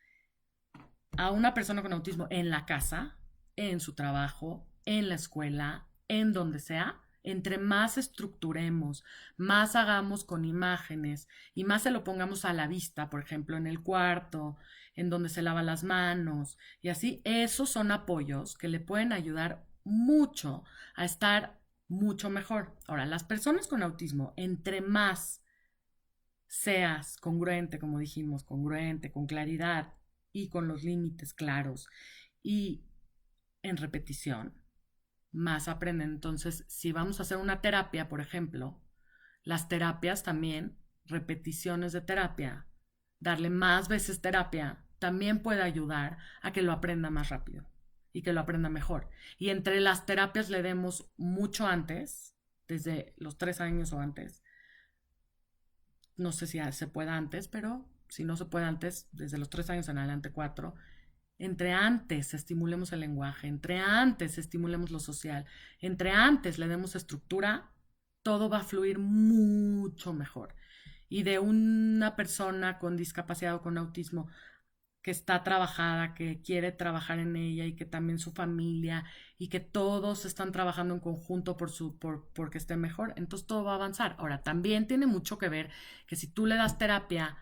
A: a una persona con autismo en la casa, en su trabajo, en la escuela, en donde sea, entre más estructuremos, más hagamos con imágenes y más se lo pongamos a la vista, por ejemplo, en el cuarto, en donde se lava las manos y así, esos son apoyos que le pueden ayudar mucho a estar mucho mejor. Ahora, las personas con autismo, entre más seas congruente, como dijimos, congruente, con claridad y con los límites claros y en repetición, más aprenden. Entonces, si vamos a hacer una terapia, por ejemplo, las terapias también, repeticiones de terapia, darle más veces terapia, también puede ayudar a que lo aprenda más rápido y que lo aprenda mejor. Y entre las terapias le demos mucho antes, desde los 3 años o antes, no sé si se puede antes, pero si no se puede antes, desde los 3 años en adelante, 4, entre antes estimulemos el lenguaje, entre antes estimulemos lo social, entre antes le demos estructura, todo va a fluir mucho mejor. Y de una persona con discapacidad o con autismo que está trabajada, que quiere trabajar en ella y que también su familia y que todos están trabajando en conjunto porque esté mejor, entonces todo va a avanzar. Ahora, también tiene mucho que ver que si tú le das terapia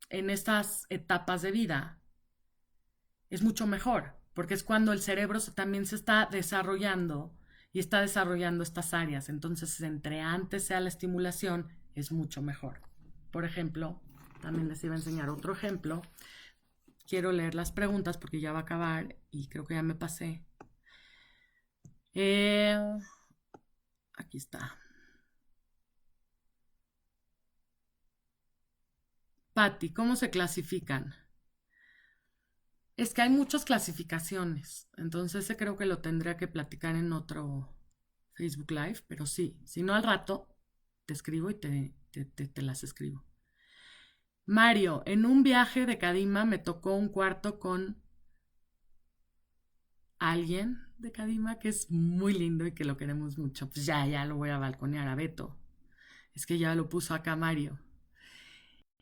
A: en estas etapas de vida, es mucho mejor, porque es cuando el cerebro también se está desarrollando y está desarrollando estas áreas. Entonces, entre antes sea la estimulación, es mucho mejor. Por ejemplo, también les iba a enseñar otro ejemplo. Quiero leer las preguntas porque ya va a acabar y creo que ya me pasé. Eh, Aquí está. Patti, ¿cómo se clasifican? Es que hay muchas clasificaciones, entonces ese creo que lo tendría que platicar en otro Facebook Live, pero sí, si no al rato te escribo y te las escribo. Mario, en un viaje de Cadima me tocó un cuarto con alguien de Cadima que es muy lindo y que lo queremos mucho. Pues ya lo voy a balconear a Beto. Es que ya lo puso acá Mario.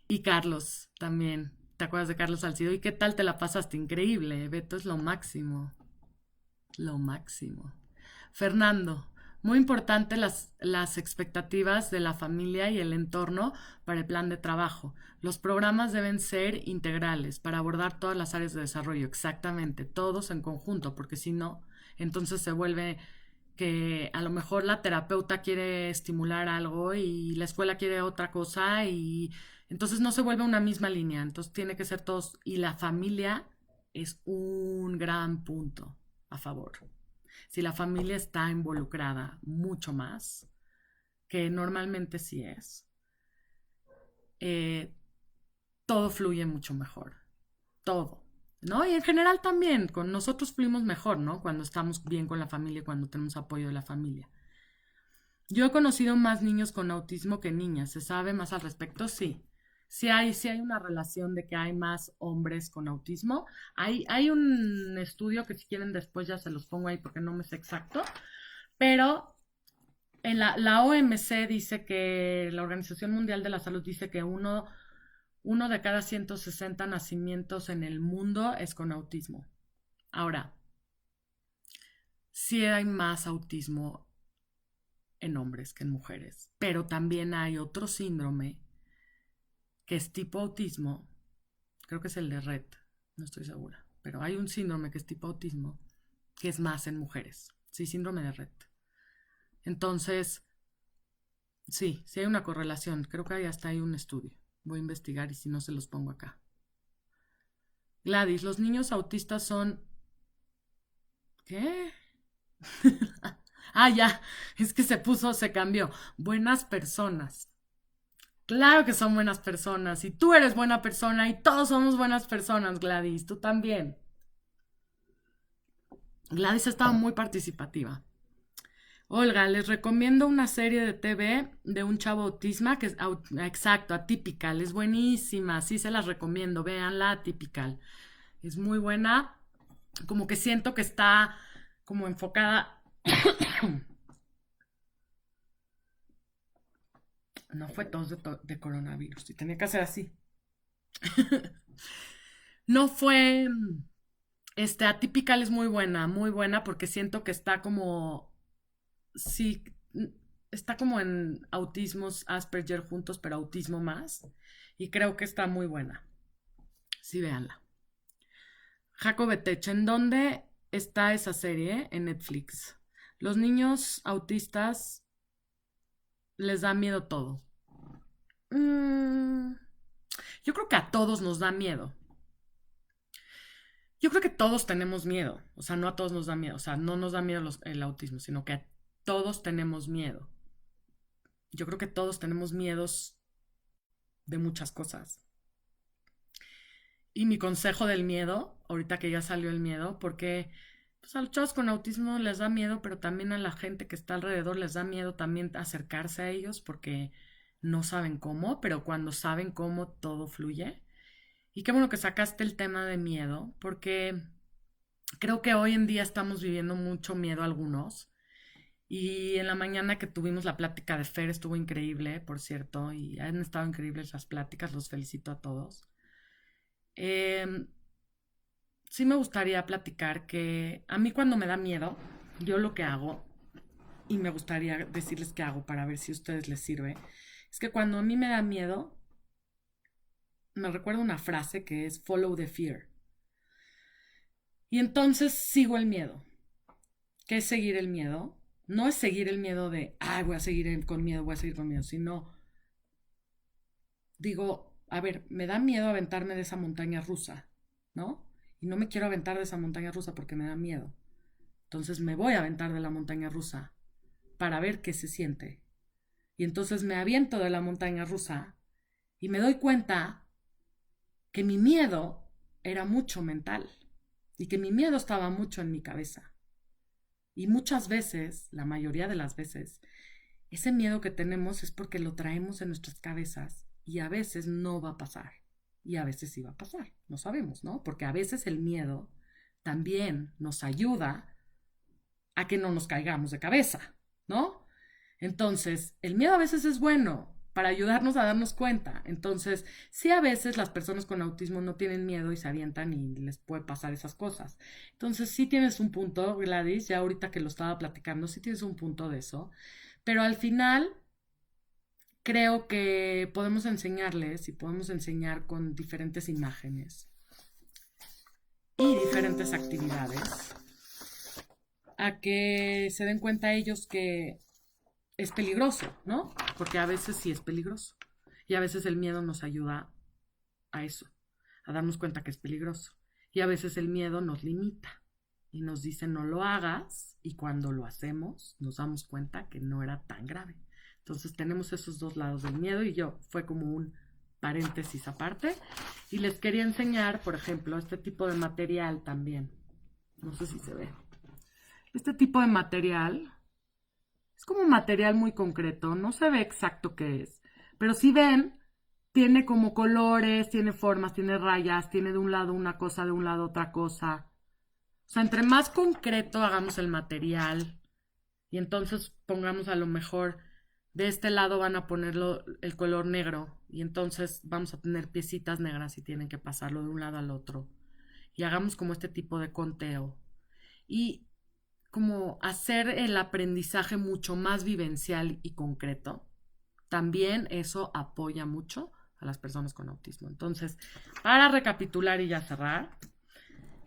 A: Y Carlos también. ¿Te acuerdas de Carlos Salcido? ¿Y qué tal te la pasaste? Increíble. Beto es lo máximo. Lo máximo. Fernando, muy importante las expectativas de la familia y el entorno para el plan de trabajo. Los programas deben ser integrales para abordar todas las áreas de desarrollo, exactamente, todos en conjunto, porque si no, entonces se vuelve que a lo mejor la terapeuta quiere estimular algo y la escuela quiere otra cosa y entonces no se vuelve una misma línea, entonces tiene que ser todos y la familia es un gran punto a favor. Si la familia está involucrada mucho más, que normalmente sí es, eh, todo fluye mucho mejor. Todo. ¿No? Y en general también, con nosotros fluimos mejor, ¿no? Cuando estamos bien con la familia, cuando tenemos apoyo de la familia. Yo he conocido más niños con autismo que niñas. ¿Se sabe más al respecto? Sí. Sí hay una relación de que hay más hombres con autismo. Hay un estudio que si quieren después ya se los pongo ahí porque no me sé exacto, pero en la OMC dice que la Organización Mundial de la Salud dice que uno de cada 160 nacimientos en el mundo es con autismo. Ahora, sí hay más autismo en hombres que en mujeres, pero también hay otro síndrome que es tipo autismo, creo que es el de Rett, no estoy segura, pero hay un síndrome que es tipo autismo que es más en mujeres, sí, síndrome de Rett. Entonces, sí hay una correlación, creo que ahí hasta hay un estudio. Voy a investigar y si no se los pongo acá. Gladys, los niños autistas son... ¿Qué? Ya, es que se cambió. Buenas personas. Claro que son buenas personas. Y tú eres buena persona y todos somos buenas personas, Gladys. Tú también. Gladys ha estado muy participativa. Olga, les recomiendo una serie de TV de un chavo autisma que es exacto, Atypical, es buenísima, sí se las recomiendo, véanla, Atypical. Es muy buena, como que siento que está como enfocada. No fue tos de coronavirus, y tenía que hacer así. No fue. Atypical es muy buena porque siento que está como. Sí, está como en autismos Asperger juntos, pero autismo más. Y creo que está muy buena. Sí, véanla. Jaco Betecho, ¿en dónde está esa serie? En Netflix. Los niños autistas les da miedo todo. Mm, yo creo que a todos nos da miedo. Yo creo que todos tenemos miedo. O sea, no a todos nos da miedo. O sea, no nos da miedo el autismo, sino que a todos tenemos miedo. Yo creo que todos tenemos miedos de muchas cosas. Y mi consejo del miedo, ahorita que ya salió el miedo, porque pues, a los chavos con autismo les da miedo, pero también a la gente que está alrededor les da miedo también acercarse a ellos porque no saben cómo, pero cuando saben cómo todo fluye. Y qué bueno que sacaste el tema de miedo, porque creo que hoy en día estamos viviendo mucho miedo algunos. Y en la mañana que tuvimos la plática de Fer estuvo increíble, por cierto, y han estado increíbles las pláticas, los felicito a todos. Eh, sí me gustaría platicar que a mí cuando me da miedo, yo lo que hago, y me gustaría decirles qué hago para ver si a ustedes les sirve, es que cuando a mí me da miedo, me recuerda una frase que es follow the fear. Y entonces sigo el miedo. ¿Qué es seguir el miedo? No es seguir el miedo de, ay, voy a seguir con miedo, voy a seguir con miedo, sino digo, a ver, me da miedo aventarme de esa montaña rusa, ¿no? Y no me quiero aventar de esa montaña rusa porque me da miedo. Entonces me voy a aventar de la montaña rusa para ver qué se siente. Y entonces me aviento de la montaña rusa y me doy cuenta que mi miedo era mucho mental y que mi miedo estaba mucho en mi cabeza. Y muchas veces, la mayoría de las veces, ese miedo que tenemos es porque lo traemos en nuestras cabezas y a veces no va a pasar y a veces sí va a pasar. No sabemos, ¿no? Porque a veces el miedo también nos ayuda a que no nos caigamos de cabeza, ¿no? Entonces, el miedo a veces es bueno para ayudarnos a darnos cuenta. Entonces, sí, a veces las personas con autismo no tienen miedo y se avientan y les puede pasar esas cosas. Entonces, sí tienes un punto, Gladys, ya ahorita que lo estaba platicando, sí tienes un punto de eso. Pero al final, creo que podemos enseñarles y podemos enseñar con diferentes imágenes y diferentes actividades a que se den cuenta ellos que es peligroso, ¿no? Porque a veces sí es peligroso. Y a veces el miedo nos ayuda a eso, a darnos cuenta que es peligroso. Y a veces el miedo nos limita y nos dice no lo hagas y cuando lo hacemos nos damos cuenta que no era tan grave. Entonces tenemos esos dos lados del miedo y yo fue como un paréntesis aparte. Y les quería enseñar, por ejemplo, este tipo de material también. No sé si se ve. Este tipo de material es como un material muy concreto, no se ve exacto qué es, pero si ven, tiene como colores, tiene formas, tiene rayas, tiene de un lado una cosa, de un lado otra cosa. O sea, entre más concreto hagamos el material y entonces pongamos a lo mejor de este lado van a ponerlo el color negro y entonces vamos a tener piecitas negras y tienen que pasarlo de un lado al otro. Y hagamos como este tipo de conteo. Y como hacer el aprendizaje mucho más vivencial y concreto, también eso apoya mucho a las personas con autismo. Entonces, para recapitular y ya cerrar,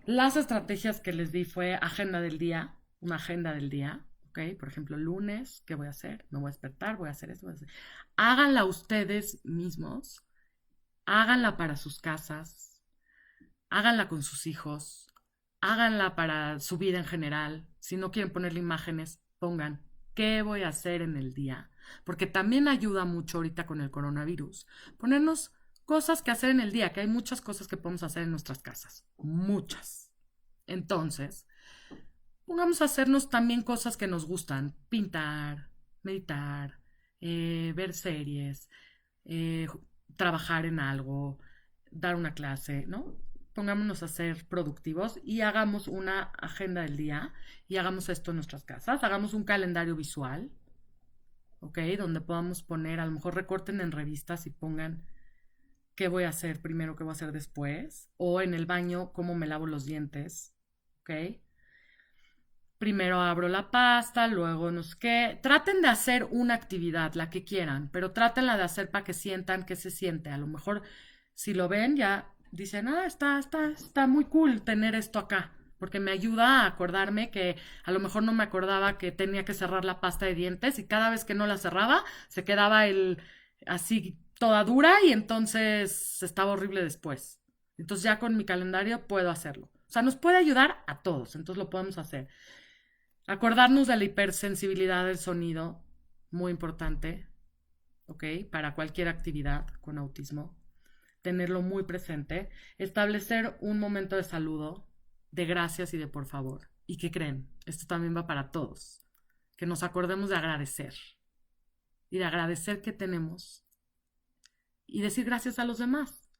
A: las estrategias que les di fue agenda del día, una agenda del día, ¿ok? Por ejemplo, lunes, ¿qué voy a hacer? Me voy a despertar, voy a hacer esto, voy a hacer. Háganla ustedes mismos, háganla para sus casas, háganla con sus hijos, háganla para su vida en general. Si no quieren ponerle imágenes, pongan qué voy a hacer en el día. Porque también ayuda mucho ahorita con el coronavirus. Ponernos cosas que hacer en el día, que hay muchas cosas que podemos hacer en nuestras casas. Muchas. Entonces, pongamos a hacernos también cosas que nos gustan. Pintar, meditar, ver series, eh, trabajar en algo, dar una clase, ¿no? Pongámonos a ser productivos y hagamos una agenda del día y hagamos esto en nuestras casas, hagamos un calendario visual, ¿ok? Donde podamos poner, a lo mejor recorten en revistas y pongan qué voy a hacer primero, qué voy a hacer después, o en el baño, cómo me lavo los dientes, ¿ok? Primero abro la pasta, luego no sé qué. Traten de hacer una actividad, la que quieran, pero trátenla de hacer para que sientan que se siente. A lo mejor, si lo ven, ya dicen, está muy cool tener esto acá, porque me ayuda a acordarme que a lo mejor no me acordaba que tenía que cerrar la pasta de dientes y cada vez que no la cerraba, se quedaba así toda dura y entonces estaba horrible después. Entonces ya con mi calendario puedo hacerlo. O sea, nos puede ayudar a todos, entonces lo podemos hacer. Acordarnos de la hipersensibilidad del sonido, muy importante, ¿ok? Para cualquier actividad con autismo. Tenerlo muy presente. Establecer un momento de saludo, de gracias y de por favor. ¿Y qué creen? Esto también va para todos. Que nos acordemos de agradecer. Y de agradecer que tenemos. Y decir gracias a los demás,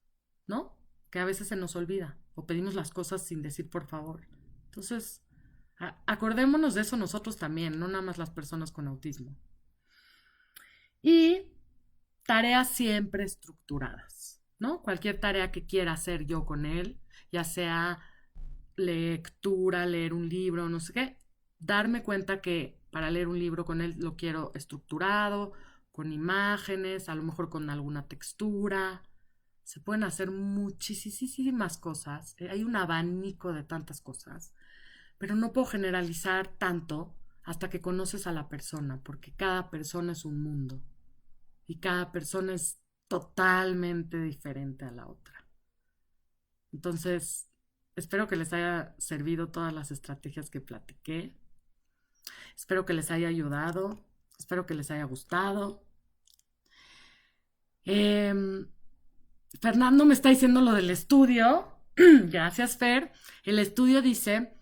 A: ¿no? Que a veces se nos olvida. O pedimos las cosas sin decir por favor. Entonces, acordémonos de eso nosotros también, no nada más las personas con autismo. Y tareas siempre estructuradas, ¿no? Cualquier tarea que quiera hacer yo con él, ya sea lectura, leer un libro, no sé qué, darme cuenta que para leer un libro con él lo quiero estructurado, con imágenes, a lo mejor con alguna textura, Se pueden hacer muchísimas cosas. Hay un abanico de tantas cosas. Pero no puedo generalizar tanto hasta que conoces a la persona, porque cada persona es un mundo y cada persona es totalmente diferente a la otra. Entonces, espero que les haya servido todas las estrategias que platiqué. Espero que les haya ayudado. Espero que les haya gustado. Eh, Fernando me está diciendo lo del estudio. Gracias, Fer. El estudio dice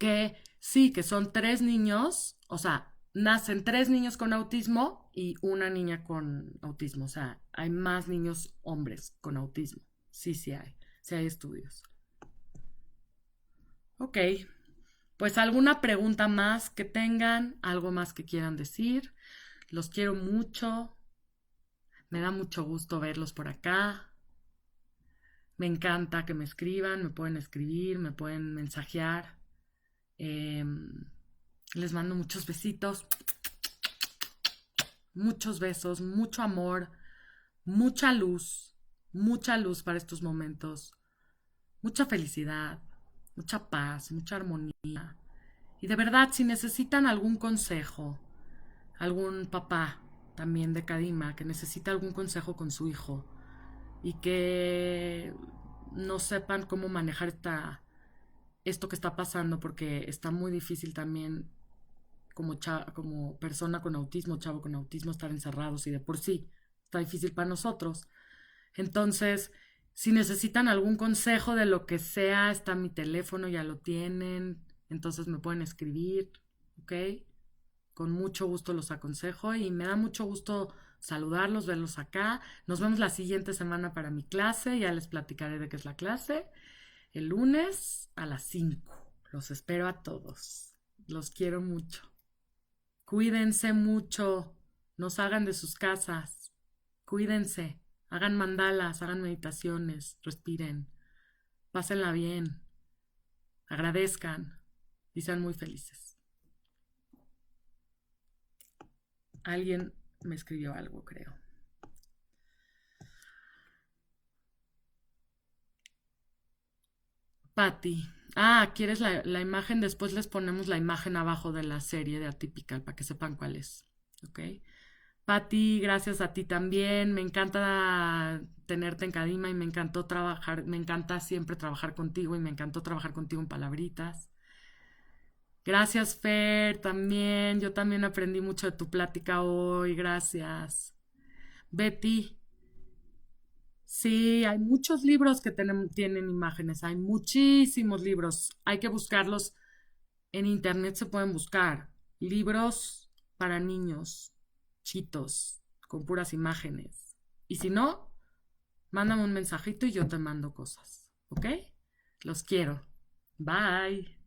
A: que sí, que son 3 niños, o sea, nacen 3 niños con autismo y una niña con autismo. O sea, hay más niños hombres con autismo. Sí, sí hay estudios. Ok, pues alguna pregunta más que tengan, algo más que quieran decir. Los quiero mucho. Me da mucho gusto verlos por acá. Me encanta que me escriban, me pueden escribir, me pueden mensajear. Eh, Les mando muchos besitos, muchos besos, mucho amor, mucha luz para estos momentos, mucha felicidad, mucha paz, mucha armonía. Y de verdad, si necesitan algún consejo, algún papá también de Kadima que necesita algún consejo con su hijo y que no sepan cómo manejar esto que está pasando, porque está muy difícil también como persona con autismo, chavo con autismo, estar encerrados y de por sí está difícil para nosotros. Entonces, si necesitan algún consejo de lo que sea, está mi teléfono, ya lo tienen, entonces me pueden escribir, ¿ok? Con mucho gusto los aconsejo y me da mucho gusto saludarlos, verlos acá. Nos vemos la siguiente semana para mi clase, ya les platicaré de qué es la clase. El lunes a las 5. Los espero a todos. Los quiero mucho. Cuídense mucho. No salgan de sus casas. Cuídense. Hagan mandalas, hagan meditaciones, respiren. Pásenla bien. Agradezcan y sean muy felices. Alguien me escribió algo, creo. Patti. Ah, ¿quieres la imagen? Después les ponemos la imagen abajo de la serie de Atypical para que sepan cuál es. ¿Ok? Patti, gracias a ti también. Me encanta tenerte en Cadima y me encantó trabajar, me encanta siempre trabajar contigo y me encantó trabajar contigo en Palabritas. Gracias, Fer, también. Yo también aprendí mucho de tu plática hoy. Gracias. Betty, sí, hay muchos libros que tienen imágenes, hay muchísimos libros. Hay que buscarlos. En internet se pueden buscar libros para niños, chitos, con puras imágenes. Y si no, mándame un mensajito y yo te mando cosas. ¿Ok? Los quiero. Bye.